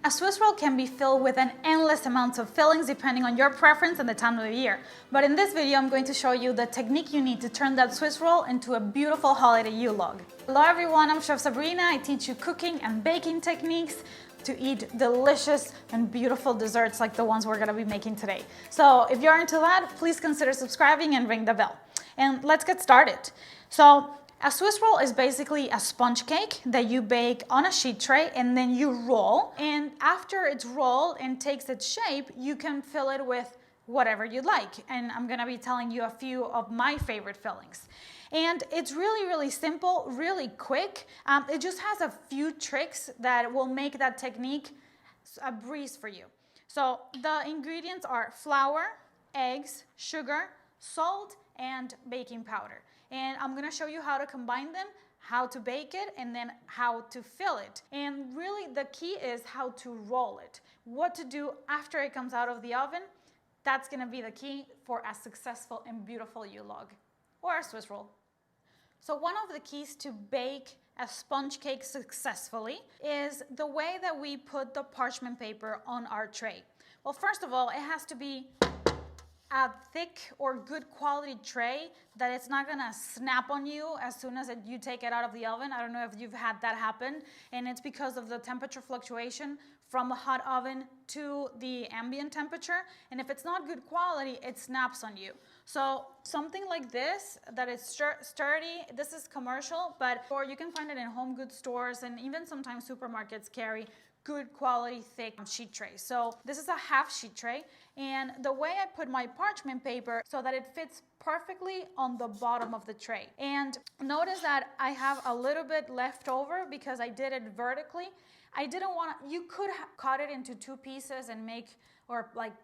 A Swiss roll can be filled with an endless amount of fillings depending on your preference and the time of the year. But in this video, I'm going to show you the technique you need to turn that Swiss roll into a beautiful holiday Yule log. Hello everyone, I'm Chef Sabrina. I teach you cooking and baking techniques to eat delicious and beautiful desserts like the ones we're gonna be making today. So if you're into that, please consider subscribing and ring the bell. And let's get started. So a Swiss roll is basically a sponge cake that you bake on a sheet tray and then you roll. And after it's rolled and takes its shape, you can fill it with whatever you'd like. And I'm gonna be telling you a few of my favorite fillings. And it's really, really simple, really quick. It just has a few tricks that will make that technique a breeze for you. So the ingredients are flour, eggs, sugar, salt, and baking powder. And I'm gonna show you how to combine them, how to bake it, and then how to fill it. And really the key is how to roll it. What to do after it comes out of the oven, that's gonna be the key for a successful and beautiful Yule log or a Swiss roll. So one of the keys to bake a sponge cake successfully is the way that we put the parchment paper on our tray. Well, first of all, it has to be a thick or good quality tray that it's not gonna snap on you as soon as you take it out of the oven. I don't know if you've had that happen, and it's because of the temperature fluctuation from a hot oven to the ambient temperature. And if it's not good quality, it snaps on you. So something like this that is sturdy, this is commercial, or you can find it in home goods stores, and even sometimes supermarkets carry good quality thick sheet tray. So this is a half sheet tray, and the way I put my parchment paper so that it fits perfectly on the bottom of the tray. And notice that I have a little bit left over because I did it vertically. I didn't want to, you could cut it into two pieces and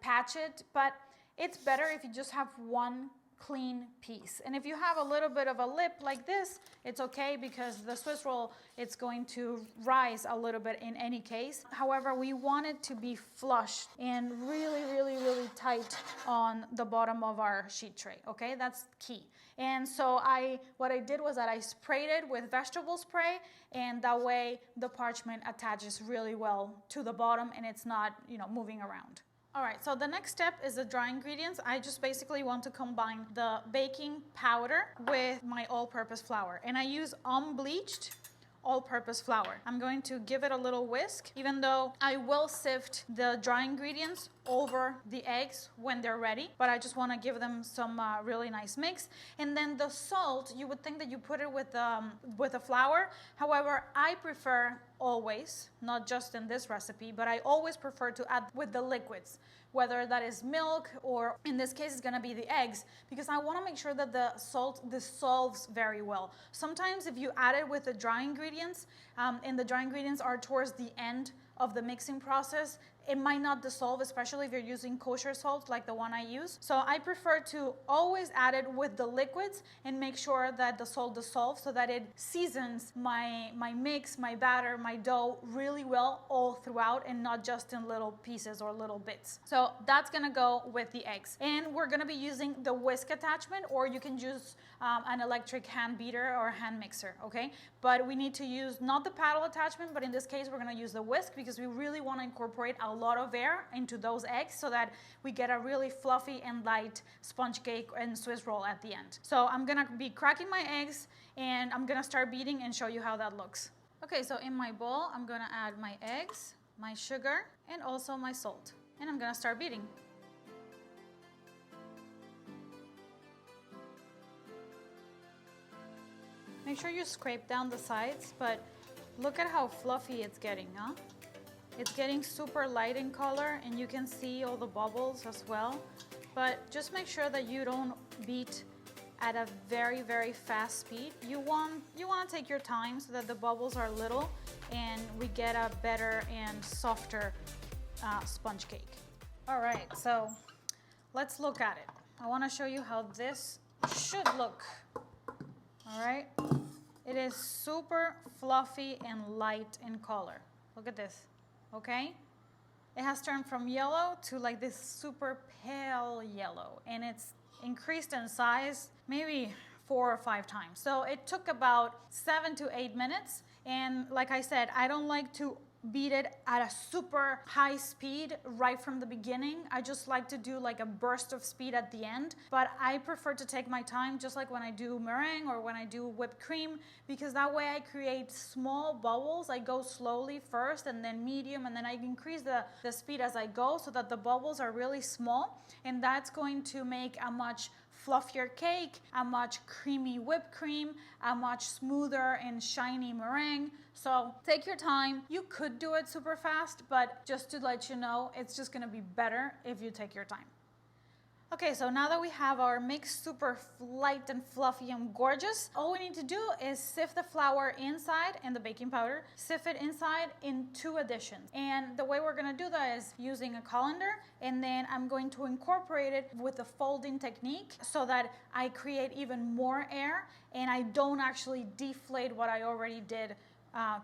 patch it, but it's better if you just have one clean piece. And if you have a little bit of a lip like this, it's okay because the Swiss roll, it's going to rise a little bit in any case. However, we want it to be flush and really, really, really tight on the bottom of our sheet tray, okay? That's key. And so what I did was that I sprayed it with vegetable spray, and that way the parchment attaches really well to the bottom and it's not, moving around. All right, so the next step is the dry ingredients. I just basically want to combine the baking powder with my all-purpose flour, and I use unbleached all-purpose flour. I'm going to give it a little whisk, even though I will sift the dry ingredients over the eggs when they're ready, but I just want to give them some really nice mix. And then the salt, you would think that you put it with the flour. However, I prefer always, not just in this recipe, but I always prefer to add with the liquids, whether that is milk or in this case it's gonna be the eggs, because I wanna make sure that the salt dissolves very well. Sometimes if you add it with the dry ingredients, and the dry ingredients are towards the end of the mixing process, it might not dissolve, especially if you're using kosher salt like the one I use. So I prefer to always add it with the liquids and make sure that the salt dissolves so that it seasons my mix, my batter, my dough really well all throughout and not just in little pieces or little bits. So that's gonna go with the eggs. And we're gonna be using the whisk attachment, or you can use an electric hand beater or hand mixer, okay? But we need to use not the paddle attachment, but in this case we're gonna use the whisk because we really wanna incorporate a lot of air into those eggs so that we get a really fluffy and light sponge cake and Swiss roll at the end. So I'm gonna be cracking my eggs and I'm gonna start beating and show you how that looks. Okay, so in my bowl, I'm gonna add my eggs, my sugar, and also my salt. And I'm gonna start beating. Make sure you scrape down the sides, but look at how fluffy it's getting, huh? It's getting super light in color and you can see all the bubbles as well. But just make sure that you don't beat at a very, very fast speed. You want to take your time so that the bubbles are little and we get a better and softer sponge cake. All right, so let's look at it. I want to show you how this should look. All right, it is super fluffy and light in color. Look at this. Okay, it has turned from yellow to like this super pale yellow, and it's increased in size maybe 4 or 5 times. So it took about 7 to 8 minutes, and like I said, I don't like to beat it at a super high speed right from the beginning. I just like to do like a burst of speed at the end, but I prefer to take my time, just like when I do meringue or when I do whipped cream, because that way I create small bubbles. I go slowly first and then medium, and then I increase the speed as I go so that the bubbles are really small, and that's going to make a much fluffier cake, a much creamy whipped cream, a much smoother and shiny meringue. So take your time. You could do it super fast, but just to let you know, it's just gonna be better if you take your time. Okay, so now that we have our mix super light and fluffy and gorgeous, all we need to do is sift the flour inside and the baking powder, sift it inside in 2 additions. And the way we're gonna do that is using a colander, and then I'm going to incorporate it with the folding technique so that I create even more air and I don't actually deflate what I already did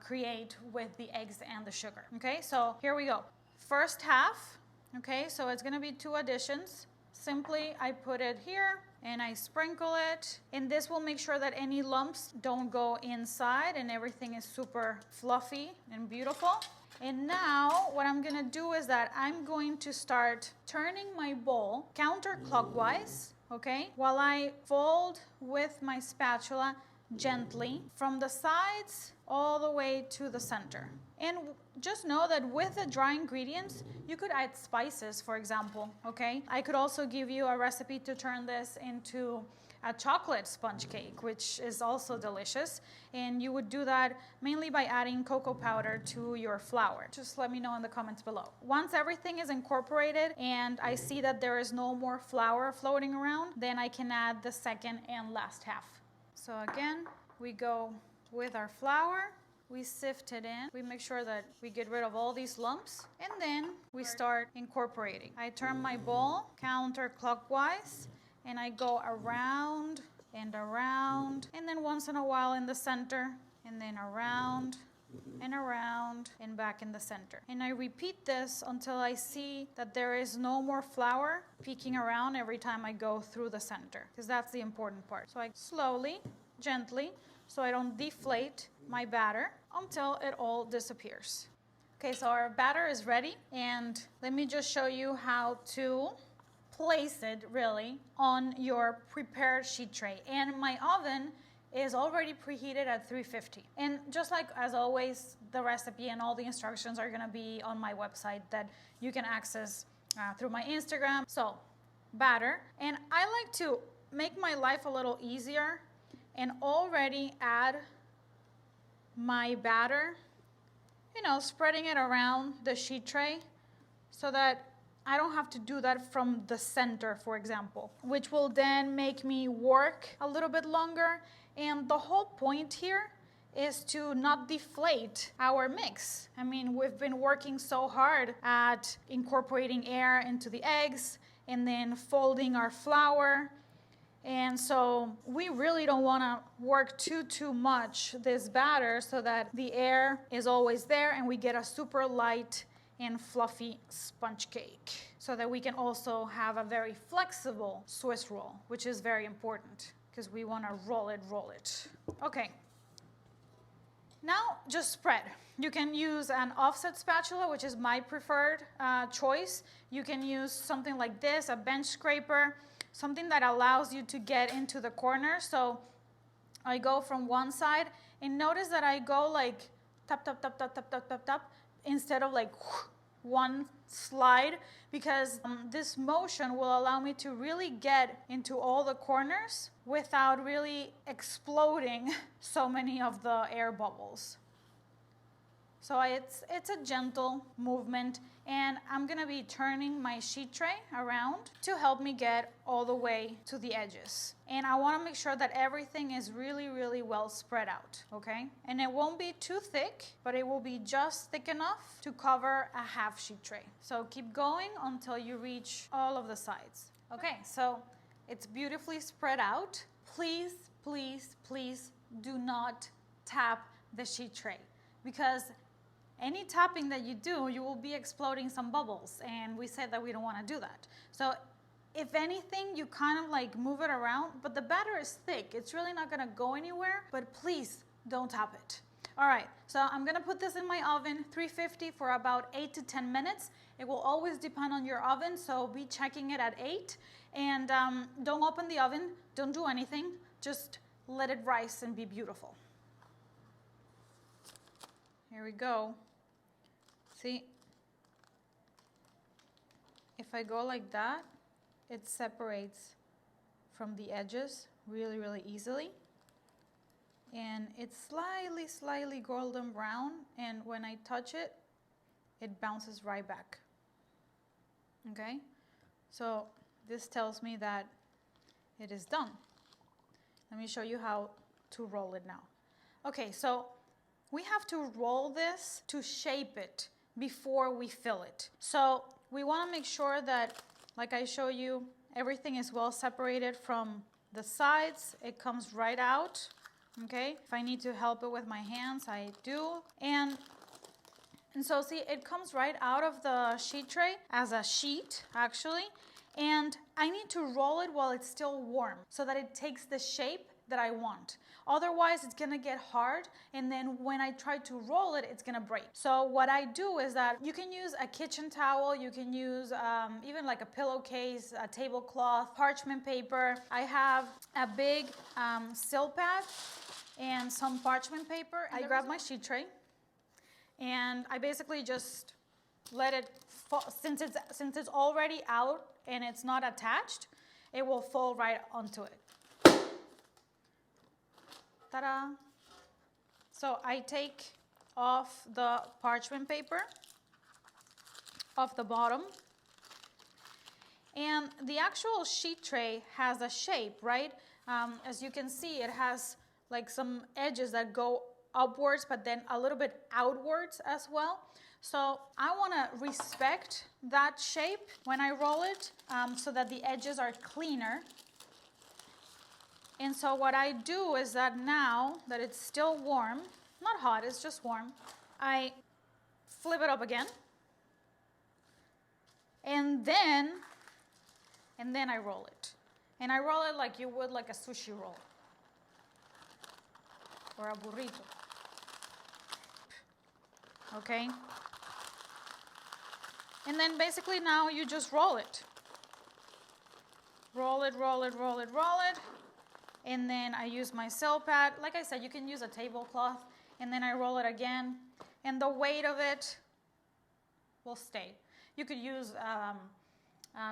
create with the eggs and the sugar. Okay, so here we go. First half, okay, so it's gonna be 2 additions. Simply, I put it here and I sprinkle it, and this will make sure that any lumps don't go inside and everything is super fluffy and beautiful. And now what I'm gonna do is that I'm going to start turning my bowl counterclockwise, okay, while I fold with my spatula gently from the sides all the way to the center. And just know that with the dry ingredients, you could add spices, for example, okay? I could also give you a recipe to turn this into a chocolate sponge cake, which is also delicious. And you would do that mainly by adding cocoa powder to your flour. Just let me know in the comments below. Once everything is incorporated and I see that there is no more flour floating around, then I can add the second and last half. So again, we go with our flour, we sift it in, we make sure that we get rid of all these lumps, and then we start incorporating. I turn my bowl counterclockwise and I go around and around, and then once in a while in the center, and then around and back in the center. And I repeat this until I see that there is no more flour peeking around every time I go through the center, because that's the important part. So I slowly, gently, so I don't deflate my batter until it all disappears. Okay, so our batter is ready, and let me just show you how to place it really on your prepared sheet tray. And my oven is already preheated at 350. And just like as always, the recipe and all the instructions are gonna be on my website that you can access through my Instagram. So, batter. And I like to make my life a little easier and already add my batter, you know, spreading it around the sheet tray so that I don't have to do that from the center, for example, which will then make me work a little bit longer. And the whole point here is to not deflate our mix. I mean, we've been working so hard at incorporating air into the eggs and then folding our flour. And so we really don't want to work too much this batter so that the air is always there and we get a super light and fluffy sponge cake, so that we can also have a very flexible Swiss roll, which is very important because we want to roll it. Okay. Now just spread. You can use an offset spatula, which is my preferred choice. You can use something like this, a bench scraper, something that allows you to get into the corner. So I go from one side, and notice that I go like tap, instead of like one slide, because this motion will allow me to really get into all the corners without really exploding so many of the air bubbles. So it's a gentle movement, and I'm gonna be turning my sheet tray around to help me get all the way to the edges. And I wanna make sure that everything is really well spread out, okay? And it won't be too thick, but it will be just thick enough to cover a half sheet tray. So keep going until you reach all of the sides. Okay, so it's beautifully spread out. Please do not tap the sheet tray, because any tapping that you do, you will be exploding some bubbles, and we said that we don't want to do that. So if anything, you kind of like move it around, but the batter is thick. It's really not going to go anywhere, but please don't tap it. All right, so I'm gonna put this in my oven, 350 for about 8 to 10 minutes. It will always depend on your oven, so be checking it at 8. And don't open the oven, don't do anything, just let it rise and be beautiful. Here we go. See, if I go like that, it separates from the edges really, really easily. And it's slightly golden brown, and when I touch it, it bounces right back. Okay, so this tells me that it is done. Let me show you how to roll it now. Okay, so we have to roll this to shape it before we fill it. So we want to make sure that, like I show you, everything is well separated from the sides. It comes right out. Okay, if I need to help it with my hands, I do. And so see, it comes right out of the sheet tray as a sheet, actually. And I need to roll it while it's still warm so that it takes the shape that I want. Otherwise, it's gonna get hard, and then when I try to roll it, it's gonna break. So what I do is that you can use a kitchen towel, you can use even like a pillowcase, a tablecloth, parchment paper. I have a big sill pad and some parchment paper. I grab my sheet tray and I basically just let it fall. Since it's already out and it's not attached, it will fall right onto it. Ta-da! So I take off the parchment paper off the bottom, and the actual sheet tray has a shape, right? As you can see, it has like some edges that go upwards, but then a little bit outwards as well. So I want to respect that shape when I roll it, so that the edges are cleaner. And so what I do is that now that it's still warm, not hot, it's just warm, I flip it up again. And then I roll it. And I roll it like you would like a sushi roll or a burrito. Okay? And then basically now you just roll it. Roll it, roll it, roll it, roll it. And then I use my sill pad. Like I said, you can use a tablecloth. And then I roll it again. And the weight of it will stay. You could use a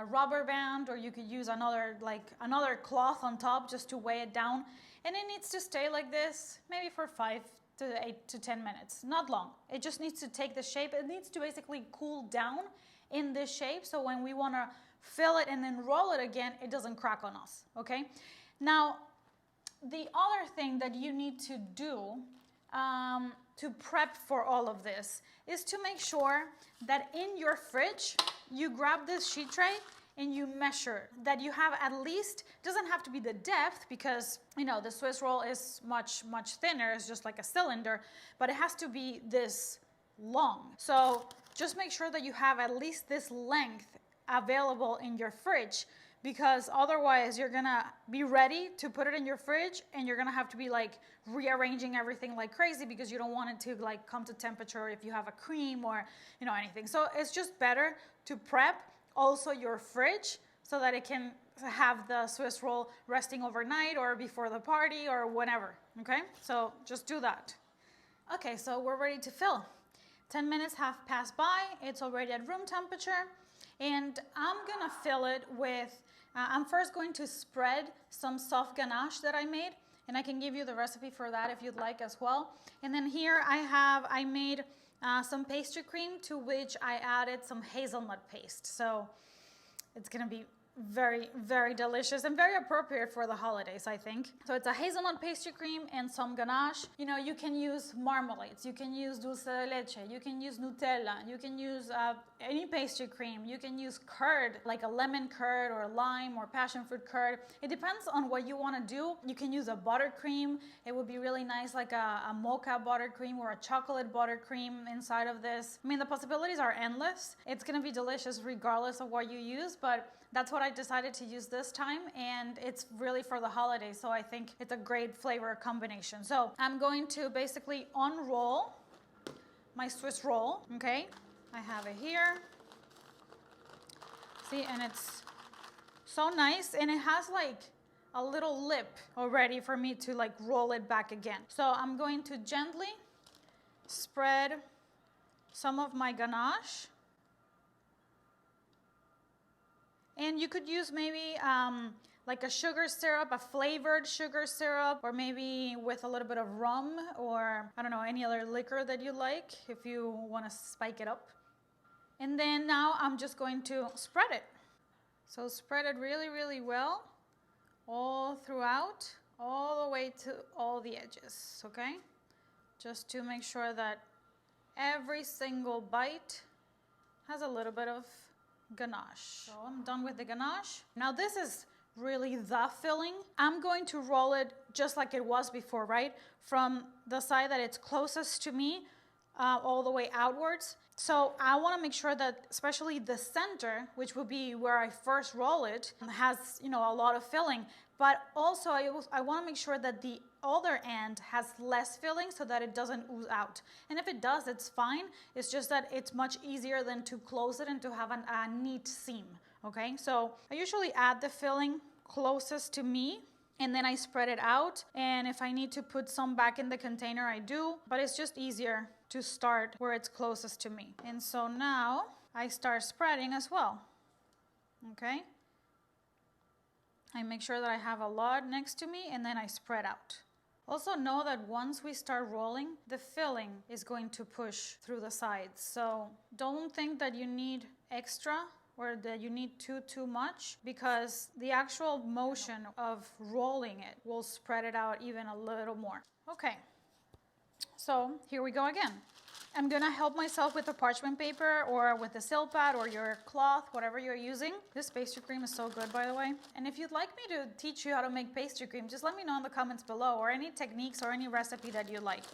rubber band, or you could use another cloth on top just to weigh it down. And it needs to stay like this, maybe for 5 to 8 to 10 minutes. Not long. It just needs to take the shape. It needs to basically cool down in this shape, so when we want to fill it and then roll it again, it doesn't crack on us, okay? Now, the other thing that you need to do to prep for all of this is to make sure that in your fridge, you grab this sheet tray and you measure that you have at least, doesn't have to be the depth, because you know the Swiss roll is much thinner, it's just like a cylinder, but it has to be this long. So just make sure that you have at least this length available in your fridge, because otherwise you're gonna be ready to put it in your fridge and you're gonna have to be like rearranging everything like crazy because you don't want it to like come to temperature if you have a cream or you know anything. So it's just better to prep also your fridge so that it can have the Swiss roll resting overnight or before the party or whenever, okay? So just do that. Okay, so we're ready to fill. 10 minutes have passed by, it's already at room temperature, and I'm gonna fill it with, I'm first going to spread some soft ganache that I made, and I can give you the recipe for that if you'd like as well. And then here I made some pastry cream to which I added some hazelnut paste. So it's gonna be very delicious and very appropriate for the holidays, I think. So it's a hazelnut pastry cream and some ganache. You know, you can use marmalades, you can use dulce de leche, you can use Nutella, you can use any pastry cream, you can use curd, like a lemon curd or lime or passion fruit curd. It depends on what you want to do. You can use a buttercream. It would be really nice, like a mocha buttercream or a chocolate buttercream inside of this. I mean, the possibilities are endless. It's gonna be delicious regardless of what you use, but that's what I decided to use this time, and it's really for the holidays, so I think it's a great flavor combination. So I'm going to basically unroll my Swiss roll, okay? I have it here. See, and it's so nice, and it has like a little lip already for me to like roll it back again. So I'm going to gently spread some of my ganache. And you could use maybe like a sugar syrup, a flavored sugar syrup, or maybe with a little bit of rum, or I don't know, any other liquor that you like if you want to spike it up. And then now I'm just going to spread it. So spread it really, really well, all throughout, all the way to all the edges, okay? Just to make sure that every single bite has a little bit of ganache. So I'm done with the ganache. Now this is really the filling. I'm going to roll it just like it was before, right? From the side that it's closest to me, all the way outwards. So I want to make sure that especially the center, which will be where I first roll it, has, you know, a lot of filling. But also I want to make sure that the other end has less filling so that it doesn't ooze out. And if it does, it's fine. It's just that it's much easier than to close it and to have a neat seam, okay? So I usually add the filling closest to me, and then I spread it out. And if I need to put some back in the container, I do, but it's just easier to start where it's closest to me. And so now I start spreading as well, okay? I make sure that I have a lot next to me, and then I spread out. Also know that once we start rolling, the filling is going to push through the sides. So don't think that you need extra or that you need too much, because the actual motion of rolling it will spread it out even a little more. Okay, so here we go again. I'm gonna help myself with the parchment paper or with the silk pad or your cloth, whatever you're using. This pastry cream is so good, by the way. And if you'd like me to teach you how to make pastry cream, just let me know in the comments below, or any techniques or any recipe that you like.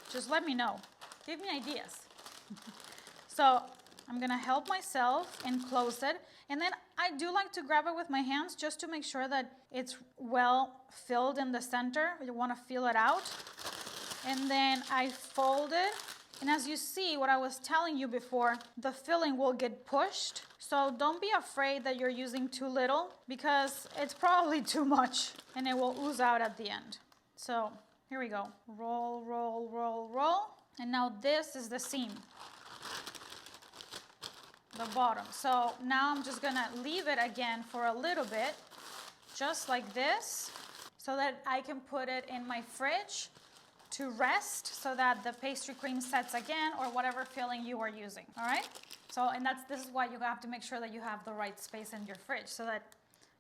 Just let me know. Give me ideas. So I'm gonna help myself and close it. And then I do like to grab it with my hands just to make sure that it's well filled in the center. You wanna feel it out. And then I fold it. And as you see, what I was telling you before, the filling will get pushed. So don't be afraid that you're using too little, because it's probably too much and it will ooze out at the end. So here we go. Roll, roll, roll, roll. And now this is the seam, the bottom. So now I'm just gonna leave it again for a little bit, just like this, so that I can put it in my fridge to rest, so that the pastry cream sets again, or whatever filling you are using. All right, so and this is why you have to make sure that you have the right space in your fridge so that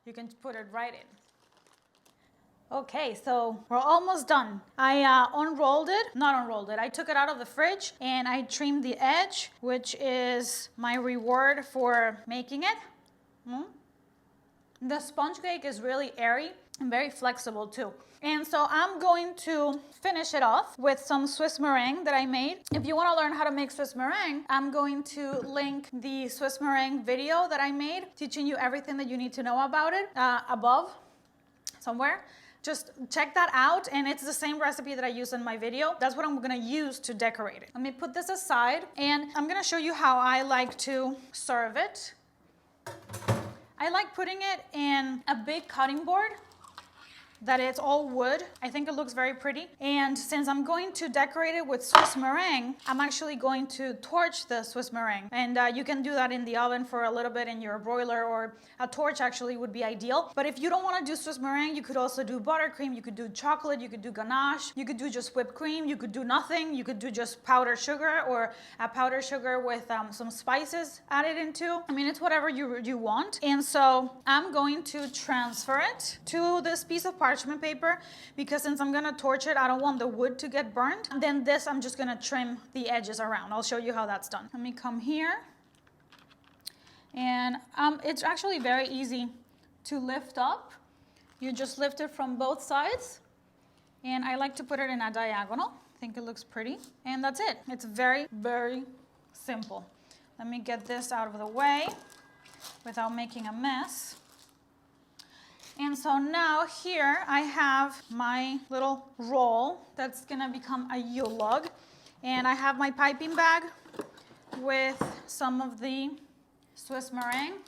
you can put it right in. Okay, so we're almost done. I I took it out of the fridge and I trimmed the edge, which is my reward for making it. The sponge cake is really airy and very flexible too. And so I'm going to finish it off with some Swiss meringue that I made. If you want to learn how to make Swiss meringue, I'm going to link the Swiss meringue video that I made teaching you everything that you need to know about it above somewhere. Just check that out, and it's the same recipe that I used in my video. That's what I'm gonna use to decorate it. Let me put this aside, and I'm gonna show you how I like to serve it. I like putting it in a big cutting board that it's all wood. I think it looks very pretty. And since I'm going to decorate it with Swiss meringue, I'm actually going to torch the Swiss meringue. And you can do that in the oven for a little bit in your broiler, or a torch actually would be ideal. But if you don't want to do Swiss meringue, you could also do buttercream, you could do chocolate, you could do ganache, you could do just whipped cream, you could do nothing, you could do just powdered sugar, or a powdered sugar with some spices added into. I mean, it's whatever you want. And so I'm going to transfer it to this piece of parchment paper, because since I'm gonna torch it, I don't want the wood to get burned. And then this, I'm just gonna trim the edges around. I'll show you how that's done. Let me come here. And it's actually very easy to lift up. You just lift it from both sides. And I like to put it in a diagonal. I think it looks pretty. And that's it. It's very, very simple. Let me get this out of the way without making a mess. And so now here I have my little roll that's gonna become a Yule log. And I have my piping bag with some of the Swiss meringue.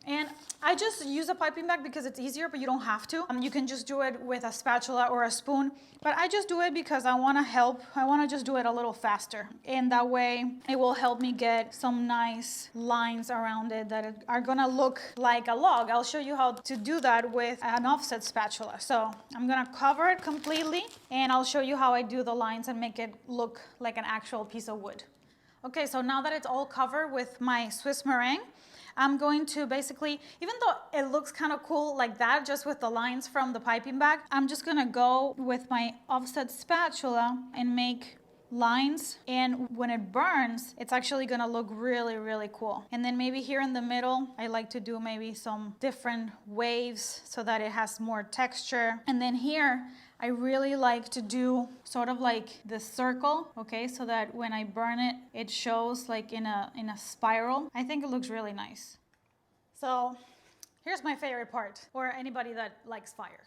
And I just use a piping bag because it's easier, but you don't have to. You can just do it with a spatula or a spoon. But I just do it because I want to help. I want to just do it a little faster. And that way it will help me get some nice lines around it that are going to look like a log. I'll show you how to do that with an offset spatula. So I'm going to cover it completely and I'll show you how I do the lines and make it look like an actual piece of wood. Okay, so now that it's all covered with my Swiss meringue, I'm going to basically, even though it looks kind of cool like that, just with the lines from the piping bag, I'm just gonna go with my offset spatula and make lines. And when it burns, it's actually gonna look really, really cool. And then maybe here in the middle, I like to do maybe some different waves so that it has more texture. And then here, I really like to do sort of like the circle, okay, so that when I burn it, it shows like in a spiral. I think it looks really nice. So here's my favorite part, or anybody that likes fire.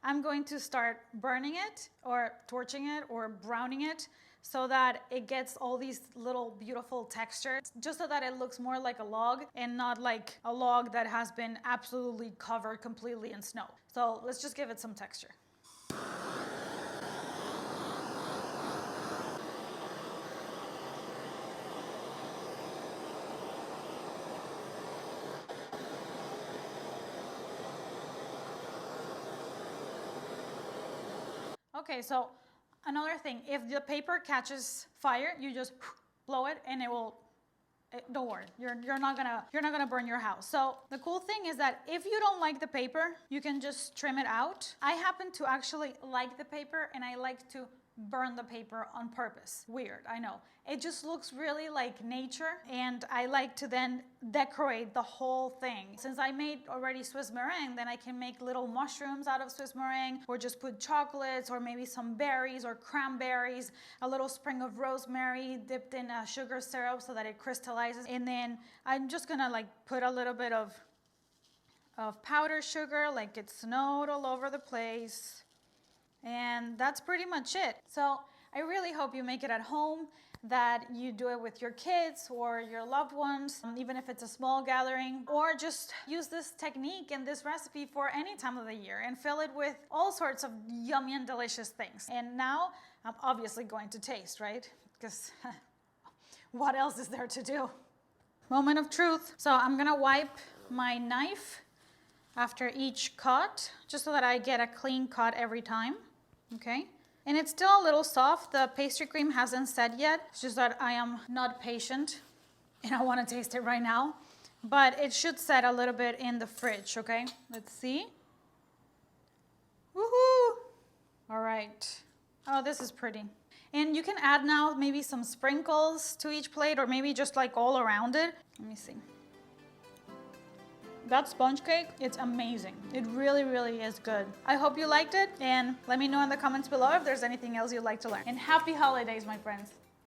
I'm going to start burning it or torching it or browning it so that it gets all these little beautiful textures, just so that it looks more like a log and not like a log that has been absolutely covered completely in snow. So let's just give it some texture. Okay, so another thing, if the paper catches fire, you just blow it and it will, don't worry, you're not gonna burn your house. So the cool thing is that if you don't like the paper, you can just trim it out. I happen to actually like the paper and I like to burn the paper on purpose. Weird, I know. It just looks really like nature and I like to then decorate the whole thing. Since I made already Swiss meringue, then I can make little mushrooms out of Swiss meringue or just put chocolates or maybe some berries or cranberries, a little sprig of rosemary dipped in a sugar syrup so that it crystallizes. And then I'm just gonna like put a little bit of powdered sugar, like it snowed all over the place. And that's pretty much it. So I really hope you make it at home, that you do it with your kids or your loved ones, even if it's a small gathering, or just use this technique and this recipe for any time of the year and fill it with all sorts of yummy and delicious things. And now I'm obviously going to taste, right? Because what else is there to do? Moment of truth. So I'm gonna wipe my knife after each cut, just so that I get a clean cut every time. Okay, and it's still a little soft. The pastry cream hasn't set yet. It's just that I am not patient and I want to taste it right now. But it should set a little bit in the fridge, okay? Let's see. Woohoo! All right. Oh, this is pretty. And you can add now maybe some sprinkles to each plate or maybe just like all around it. Let me see. That sponge cake, it's amazing. It really, really is good. I hope you liked it and let me know in the comments below if there's anything else you'd like to learn. And happy holidays, my friends.